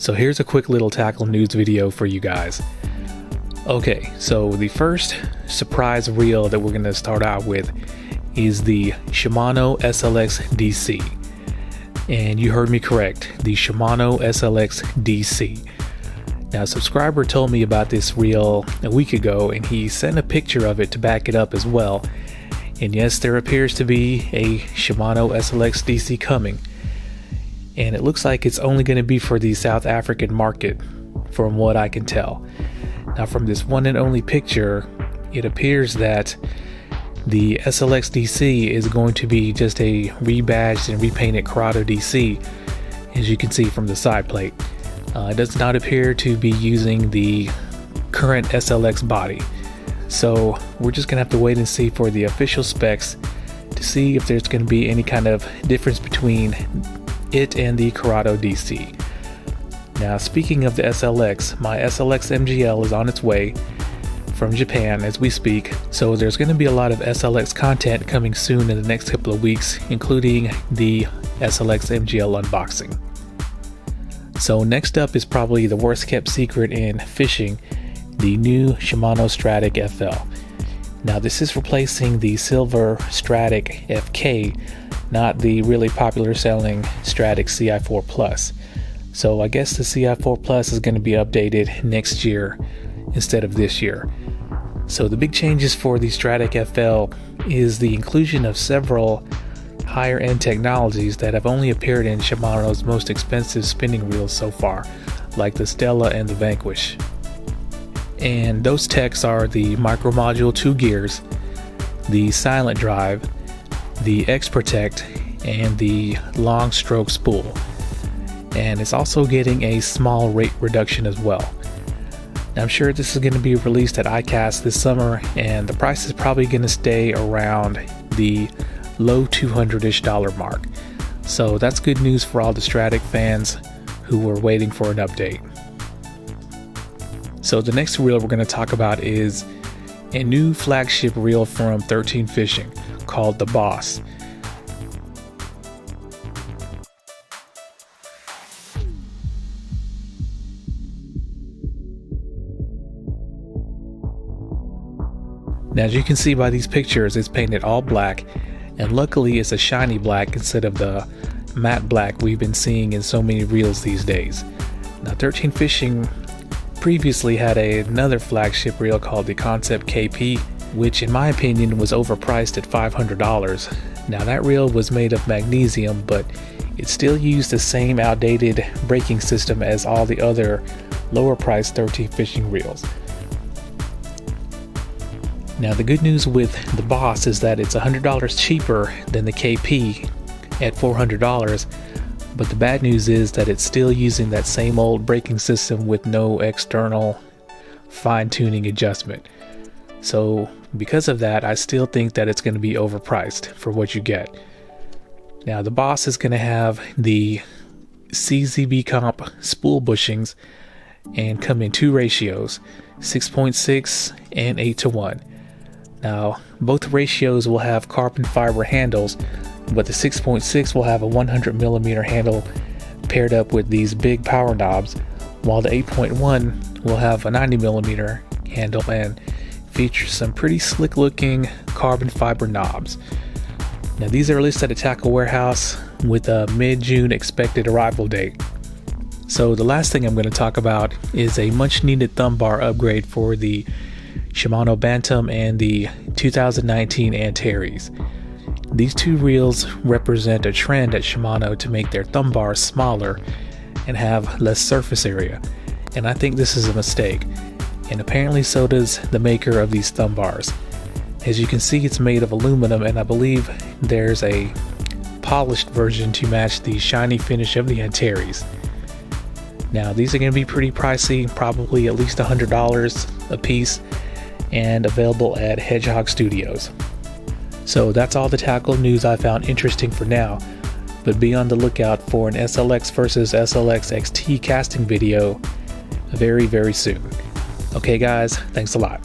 So here's a quick little tackle news video for you guys. Okay, so the first surprise reel that we're going to start out with is the Shimano Slx Dc. And you heard me correct, the Shimano Slx Dc. Now, a subscriber told me about this reel a week ago, and he sent a picture of it to back it up as well. And yes, there appears to be a Shimano Slx Dc coming. And it looks like it's only going to be for the South African market, from what I can tell. Now, from this one and only picture, it appears that the Slx DC is going to be just a rebadged and repainted CURADO DC, as you can see from the side plate. It does not appear to be using the current SLX body. So we're just going to have to wait and see for the official specs to see if there's going to be any kind of difference between it and the CURADO DC. Now, speaking of the SLX, my SLX MGL is on its way from Japan as we speak, so there's going to be a lot of SLX content coming soon in the next couple of weeks, including the SLX MGL unboxing. So next up is probably the worst kept secret in fishing, the new Shimano Stradic FL. Now, this is replacing the silver Stradic FK, not the really popular selling Stradic CI4 Plus. So I guess the CI4 Plus is going to be updated next year instead of this year. So the big changes for the Stradic FL is the inclusion of several higher end technologies that have only appeared in Shimano's most expensive spinning reels so far, like the STELLA and the Vanquish. And those techs are the micro module 2 gears, the silent drive, the X Protect, and the long stroke spool. And it's also getting a small rate reduction as well. Now, I'm sure this is going to be released at ICAST this summer, and the price is probably going to stay around the low $200-ish mark. So that's good news for all the Stradic fans who were waiting for an update. So the next reel we're going to talk about is a new flagship reel from 13 Fishing called the Boss. Now, as you can see by these pictures, it's painted all black, and luckily it's a shiny black instead of the matte black we've been seeing in so many reels these days. Now, 13 Fishing previously had another flagship reel called the Concept KP, which in my opinion was overpriced at $500. Now, that reel was made of magnesium, but it still used the same outdated braking system as all the other lower priced 13 Fishing reels. Now, the good news with the Boss is that it's $100 cheaper than the KP at $400, but the bad news is that it's still using that same old braking system with no external fine-tuning adjustment. So because of that, I still think that it's going to be overpriced for what you get. Now, the Boss is going to have the CZB comp spool bushings and come in 2 ratios, 6.6 and 8:1. Now, both ratios will have carbon fiber handles, but the 6.6 will have a 100mm handle paired up with these big power knobs, while the 8.1 will have a 90mm handle and features some pretty slick looking carbon fiber knobs. Now, these are listed at Tackle Warehouse with a mid-June expected arrival date. So the last thing I'm going to talk about is a much needed thumb bar upgrade for the Shimano Bantam and the 2019 Antares. These 2 reels represent a trend at Shimano to make their thumb bars smaller and have less surface area, and I think this is a mistake, and apparently so does the maker of these thumb bars. As you can see, it's made of aluminum, and I believe there's a polished version to match the shiny finish of the Antares. Now, these are going to be pretty pricey, probably at least $100 a piece, and available at Hedgehog Studios. So that's all the tackle news I found interesting for now, but be on the lookout for an SLX versus SLX XT casting video very, very soon. Okay guys, thanks a lot.